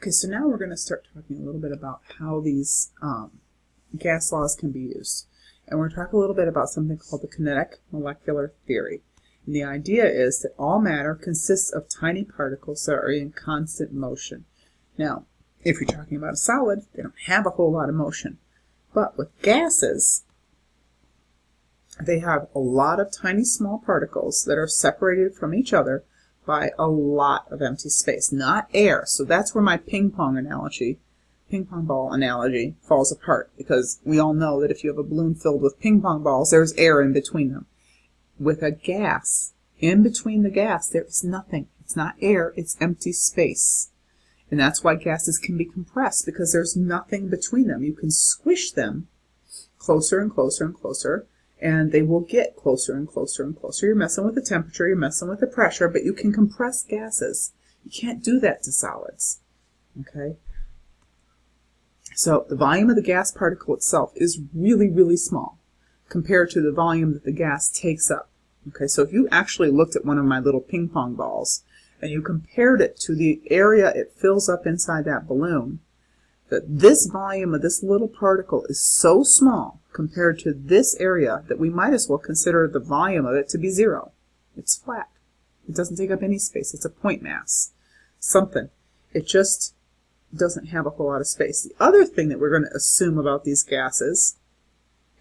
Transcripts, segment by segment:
Okay, so now we're going to start talking a little bit about how these gas laws can be used. And we're going to talk a little bit about something called the Kinetic-Molecular Theory. And the idea is that all matter consists of tiny particles that are in constant motion. Now, if you're talking about a solid, they don't have a whole lot of motion. But with gases, they have a lot of tiny small particles that are separated from each other by a lot of empty space, not air. So that's where my ping pong ball analogy falls apart, because we all know that if you have a balloon filled with ping pong balls, there's air in between them. With a gas, in between the gas, there is nothing. It's not air, it's empty space. And that's why gases can be compressed, because there's nothing between them. You can squish them closer and closer and closer, and they will get closer and closer and closer. You're messing with the temperature, you're messing with the pressure, but you can compress gases. You can't do that to solids. Okay? So the volume of the gas particle itself is really, really small compared to the volume that the gas takes up. Okay, so if you actually looked at one of my little ping pong balls and you compared it to the area it fills up inside that balloon, that this volume of this little particle is so small compared to this area that we might as well consider the volume of it to be zero. It's flat. It doesn't take up any space. It's a point mass. Something. It just doesn't have a whole lot of space. The other thing that we're going to assume about these gases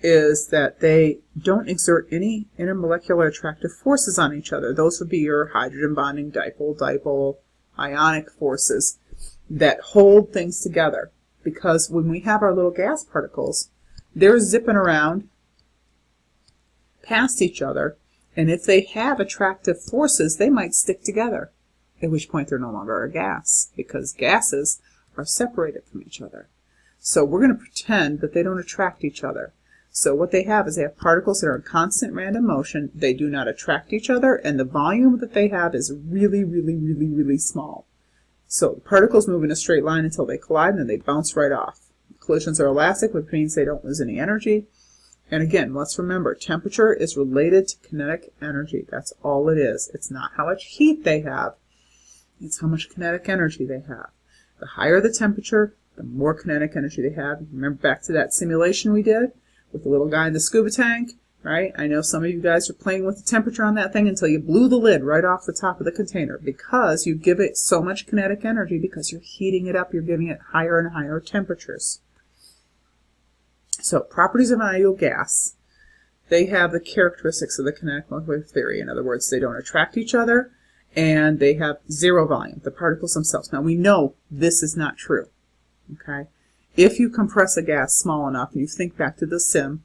is that they don't exert any intermolecular attractive forces on each other. Those would be your hydrogen bonding, dipole, ionic forces that hold things together. Because when we have our little gas particles, they're zipping around past each other, and if they have attractive forces, they might stick together, at which point they're no longer a gas, because gases are separated from each other. So we're going to pretend that they don't attract each other. So what they have is they have particles that are in constant random motion. They do not attract each other, and the volume that they have is really, really, really, really small. So the particles move in a straight line until they collide, and then they bounce right off. Collisions are elastic, which means they don't lose any energy. And again, let's remember, temperature is related to kinetic energy. That's all it is. It's not how much heat they have. It's how much kinetic energy they have. The higher the temperature, the more kinetic energy they have. Remember back to that simulation we did with the little guy in the scuba tank, right? I know some of you guys are playing with the temperature on that thing until you blew the lid right off the top of the container, because you give it so much kinetic energy because you're heating it up. You're giving it higher and higher temperatures. So properties of an ideal gas, they have the characteristics of the Kinetic-Molecular Theory. In other words, they don't attract each other, and they have zero volume, the particles themselves. Now we know this is not true. Okay? If you compress a gas small enough, and you think back to the sim,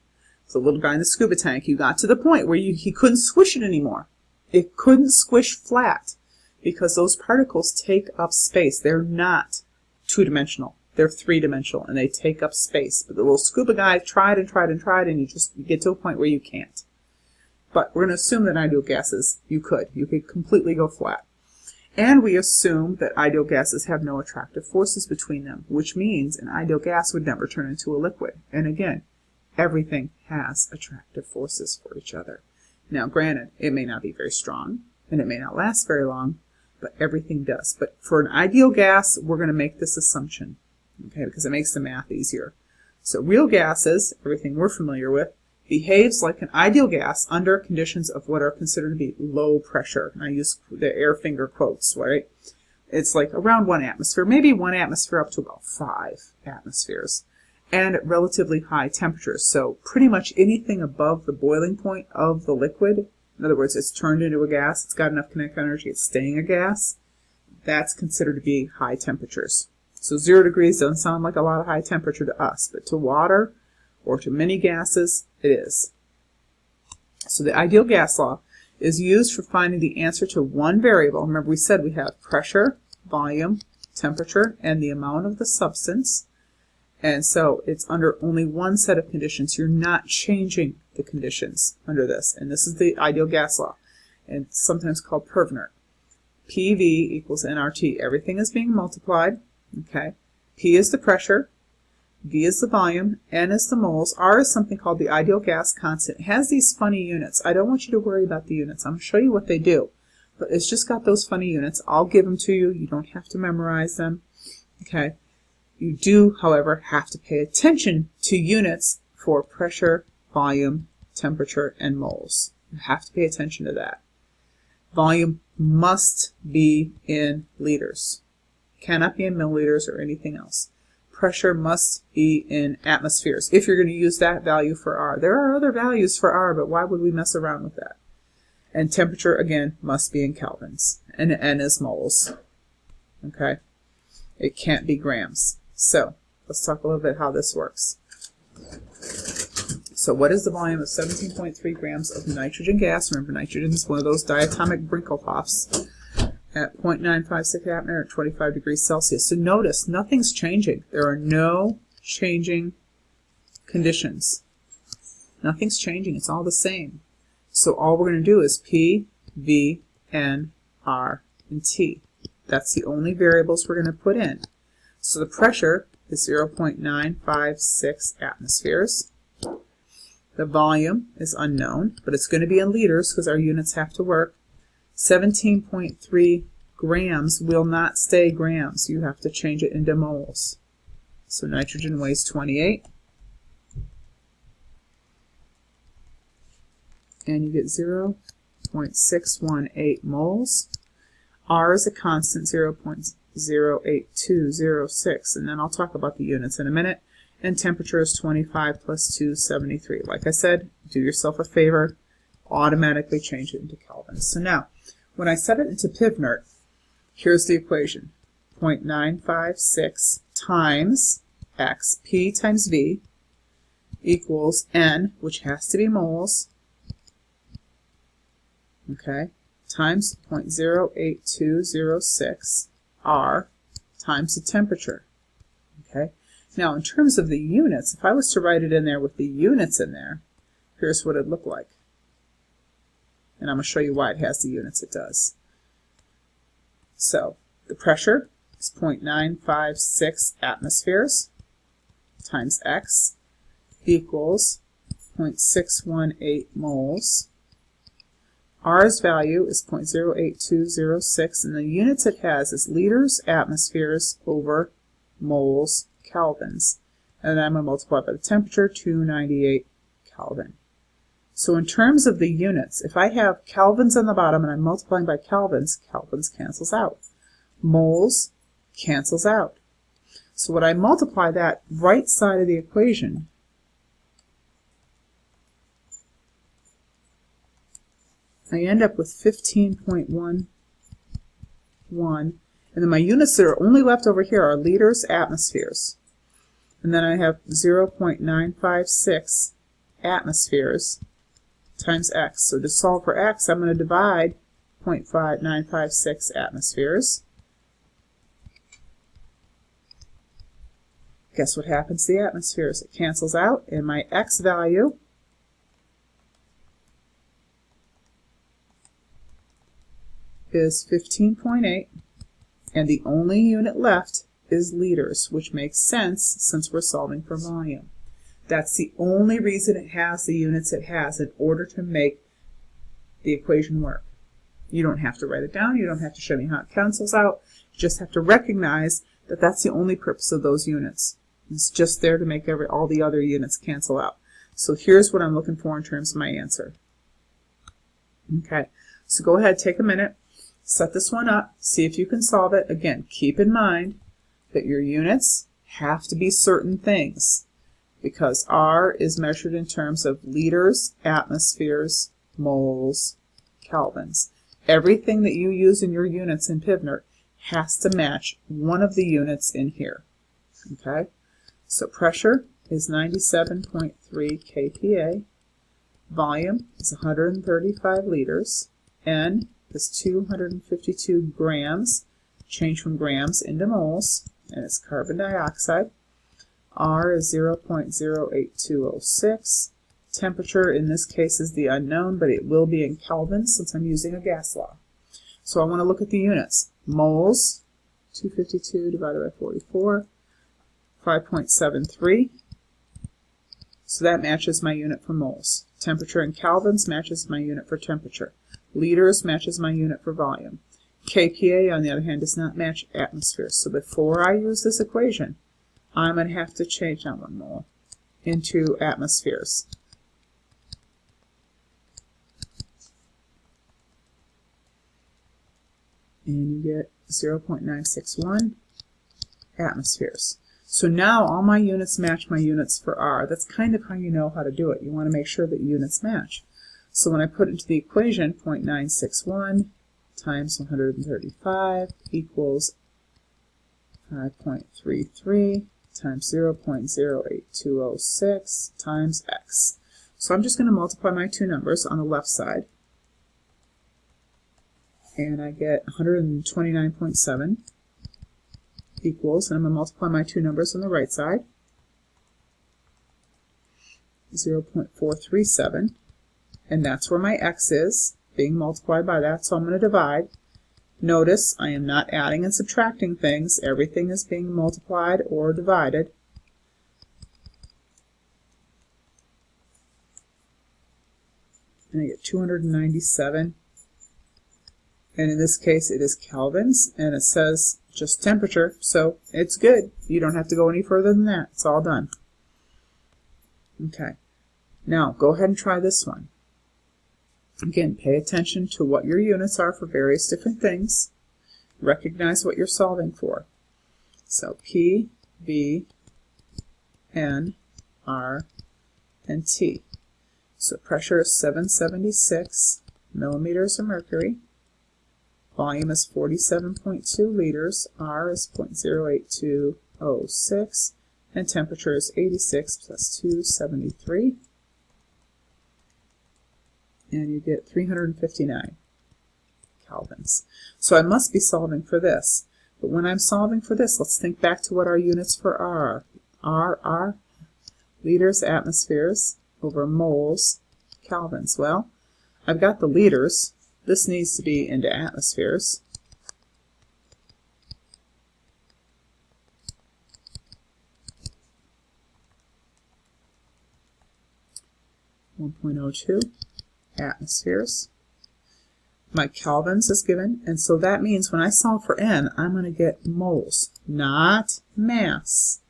the little guy in the scuba tank, you got to the point where he couldn't squish it anymore. It couldn't squish flat because those particles take up space. They're not two-dimensional. They're three-dimensional, and they take up space. But the little scuba guy tried and tried and tried, and you get to a point where you can't. But we're going to assume that ideal gases, you could completely go flat. And we assume that ideal gases have no attractive forces between them, which means an ideal gas would never turn into a liquid. And again, everything has attractive forces for each other. Now, granted, it may not be very strong, and it may not last very long, but everything does. But for an ideal gas, we're going to make this assumption, okay, because it makes the math easier. So real gases, everything we're familiar with, behaves like an ideal gas under conditions of what are considered to be low pressure. And I use the air finger quotes, right? It's like around 1 atmosphere, maybe 1 atmosphere up to about 5 atmospheres, and at relatively high temperatures. So pretty much anything above the boiling point of the liquid, in other words, it's turned into a gas, it's got enough kinetic energy, it's staying a gas, that's considered to be high temperatures. So 0 degrees doesn't sound like a lot of high temperature to us, but to water or to many gases, it is. So the ideal gas law is used for finding the answer to one variable. Remember we said we have pressure, volume, temperature, and the amount of the substance. And so it's under only one set of conditions. You're not changing the conditions under this. And this is the ideal gas law, and it's sometimes called Pervner. PV equals nRT. Everything is being multiplied. Okay. P is the pressure, V is the volume, N is the moles, R is something called the ideal gas constant. It has these funny units. I don't want you to worry about the units. I'm going to show you what they do. But it's just got those funny units. I'll give them to you. You don't have to memorize them. Okay. You do, however, have to pay attention to units for pressure, volume, temperature, and moles. You have to pay attention to that. Volume must be in liters. Cannot be in milliliters or anything else. Pressure must be in atmospheres if you're going to use that value for R. There are other values for R, but why would we mess around with that? And temperature, again, must be in kelvins. And N is moles. Okay? It can't be grams. So, let's talk a little bit how this works. So what is the volume of 17.3 grams of nitrogen gas? Remember, nitrogen is one of those diatomic Brinkelhoffs at 0.956 atmosphere at 25 degrees Celsius. So notice, nothing's changing. There are no changing conditions. Nothing's changing. It's all the same. So all we're going to do is P, V, N, R, and T. That's the only variables we're going to put in. So the pressure is 0.956 atmospheres. The volume is unknown, but it's going to be in liters because our units have to work. 17.3 grams will not stay grams. You have to change it into moles. So nitrogen weighs 28. And you get 0.618 moles. R is a constant, 0.08206. And then I'll talk about the units in a minute. And temperature is 25 plus 273. Like I said, do yourself a favor, automatically change it into kelvins. So now, when I set it into Pivnert, here's the equation. 0.956 times X, P times V, equals N, which has to be moles, okay, times 0.08206 R times the temperature, okay. Now, in terms of the units, if I was to write it in there with the units in there, here's what it'd look like. And I'm going to show you why it has the units it does. So, the pressure is 0.956 atmospheres times X equals 0.618 moles. R's value is 0.08206, and the units it has is liters, atmospheres over moles, kelvins. And then I'm going to multiply by the temperature, 298 Kelvin. So in terms of the units, if I have kelvins on the bottom and I'm multiplying by kelvins, kelvins cancels out. Moles cancels out. So when I multiply that right side of the equation, I end up with 15.11. And then my units that are only left over here are liters, atmospheres. And then I have 0.956 atmospheres times X. So to solve for X, I'm going to divide 0.956 atmospheres. Guess what happens to the atmospheres? It cancels out, and my X value is 15.8, and the only unit left is liters, which makes sense since we're solving for volume. That's the only reason it has the units it has, in order to make the equation work. You don't have to write it down. You don't have to show me how it cancels out. You just have to recognize that that's the only purpose of those units. It's just there to make all the other units cancel out. So here's what I'm looking for in terms of my answer. Okay, so go ahead, take a minute, set this one up, see if you can solve it. Again, keep in mind that your units have to be certain things, because R is measured in terms of liters, atmospheres, moles, kelvins. Everything that you use in your units in Pivnert has to match one of the units in here. Okay? So pressure is 97.3 kPa. Volume is 135 liters. N is 252 grams. Change from grams into moles. And it's carbon dioxide. R is 0.08206. Temperature in this case is the unknown, but it will be in kelvins since I'm using a gas law. So I want to look at the units. Moles, 252 divided by 44, 5.73. So that matches my unit for moles. Temperature in kelvins matches my unit for temperature. Liters matches my unit for volume. kPa, on the other hand, does not match atmospheres. So before I use this equation, I'm going to have to change that 1 mole into atmospheres. And you get 0.961 atmospheres. So now all my units match my units for R. That's kind of how you know how to do it. You want to make sure that units match. So when I put into the equation 0.961 times 135 equals 5.33 times 0.08206 times x. So I'm just going to multiply my two numbers on the left side. And I get 129.7 equals, and I'm going to multiply my two numbers on the right side, 0.437, and that's where my x is, being multiplied by that, so I'm going to divide. Notice I am not adding and subtracting things. Everything is being multiplied or divided. And I get 297. And in this case, it is kelvins, and it says just temperature, so it's good. You don't have to go any further than that. It's all done. Okay. Now, go ahead and try this one. Again, pay attention to what your units are for various different things. Recognize what you're solving for. So P, V, N, R, and T. So pressure is 776 millimeters of mercury. Volume is 47.2 liters. R is 0.08206. And temperature is 86 plus 273. And you get 359 kelvins. So I must be solving for this. But when I'm solving for this, let's think back to what our units for R are. Liters, atmospheres, over moles, kelvins. Well, I've got the liters. This needs to be into atmospheres. .02 atmospheres. My kelvins is given, and so that means when I solve for N, I'm going to get moles, not mass.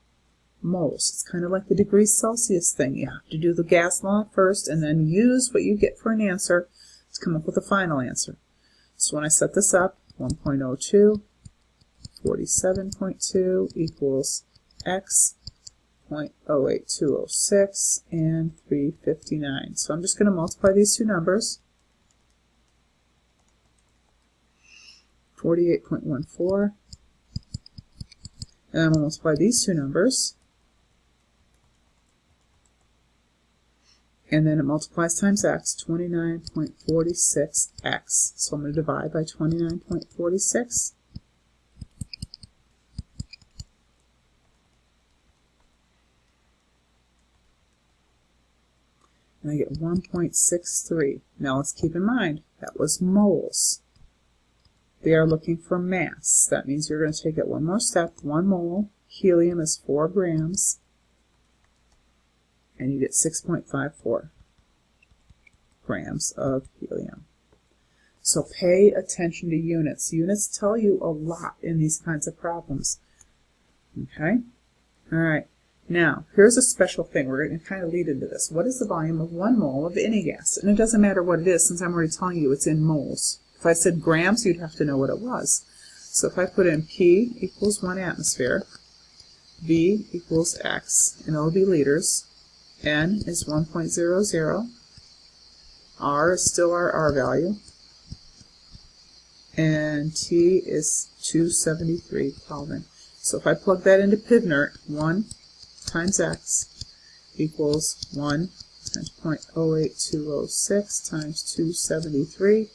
Moles. It's kind of like the degrees Celsius thing. You have to do the gas law first and then use what you get for an answer to come up with a final answer. So when I set this up, 1.02, 47.2 equals x, 0.08206, and 359. So I'm just going to multiply these two numbers. 48.14. And I'm going to multiply these two numbers. And then it multiplies times x, 29.46x. So I'm going to divide by 29.46. And I get 1.63. Now let's keep in mind, that was moles. They are looking for mass. That means you're going to take it one more step. 1 mole. Helium is 4 grams. And you get 6.54 grams of helium. So pay attention to units. Units tell you a lot in these kinds of problems. Okay? All right. Now, here's a special thing. We're going to kind of lead into this. What is the volume of 1 mole of any gas? And it doesn't matter what it is, since I'm already telling you it's in moles. If I said grams, you'd have to know what it was. So if I put in P equals 1 atmosphere, V equals X, and it'll be liters. N is 1.00. R is still our R value. And T is 273 Kelvin. So if I plug that into Pivnert, 1 times X equals 1 times 0.08206 times 273.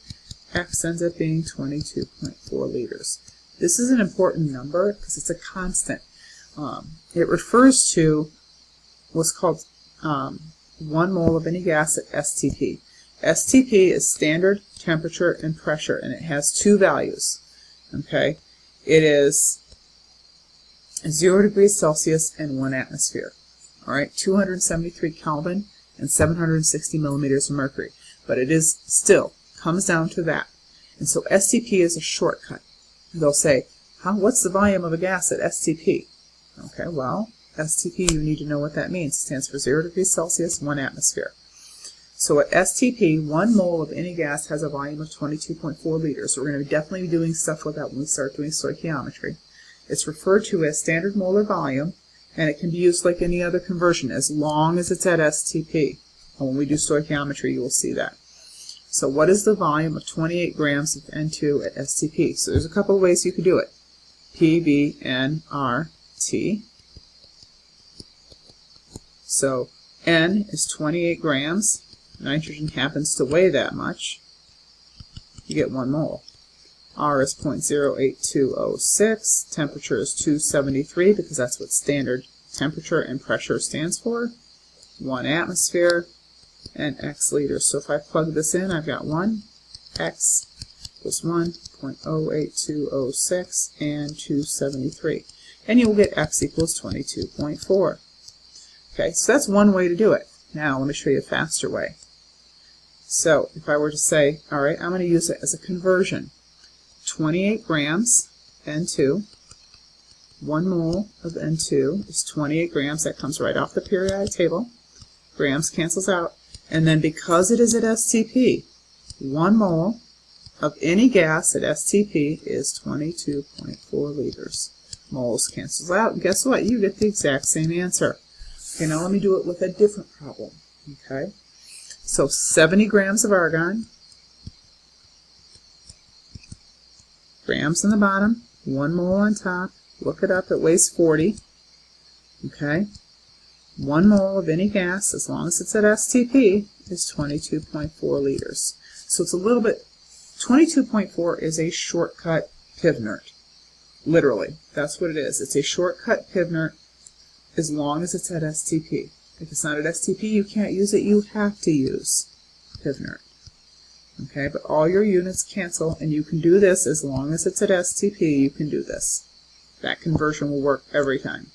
X ends up being 22.4 liters. This is an important number because it's a constant. It refers to what's called 1 mole of any gas at STP. STP is standard temperature and pressure, and it has two values. Okay, it is 0 degrees Celsius and 1 atmosphere. All right, 273 Kelvin and 760 millimeters of mercury. But it is still comes down to that. And so STP is a shortcut. They'll say, what's the volume of a gas at STP? Okay, well, STP, you need to know what that means. It stands for 0 degrees Celsius, 1 atmosphere. So at STP, 1 mole of any gas has a volume of 22.4 liters. So we're going to definitely be doing stuff with that when we start doing stoichiometry. It's referred to as standard molar volume, and it can be used like any other conversion as long as it's at STP. And when we do stoichiometry, you will see that. So what is the volume of 28 grams of N2 at STP? So there's a couple of ways you could do it. PBNRT. So N is 28 grams. Nitrogen happens to weigh that much. You get 1 mole. R is 0.08206. Temperature is 273 because that's what standard temperature and pressure stands for. 1 atmosphere. And X liters. So if I plug this in, I've got 1. X equals 1.08206 and 273. And you will get X equals 22.4. Okay, so that's one way to do it. Now let me show you a faster way. So if I were to say, all right, I'm going to use it as a conversion. 28 grams N2, 1 mole of N2 is 28 grams. That comes right off the periodic table. Grams cancels out. And then because it is at STP, 1 mole of any gas at STP is 22.4 liters. Moles cancels out, and guess what? You get the exact same answer. Okay, now let me do it with a different problem. Okay, so 70 grams of argon, grams on the bottom, 1 mole on top. Look it up, it weighs 40. Okay, 1 mole of any gas, as long as it's at STP, is 22.4 liters. So it's a little bit, 22.4 is a shortcut Pivnert. Literally, that's what it is. It's a shortcut Pivnert as long as it's at STP. If it's not at STP, you can't use it. You have to use Pivnert. Okay, but all your units cancel, and you can do this as long as it's at STP. You can do this. That conversion will work every time.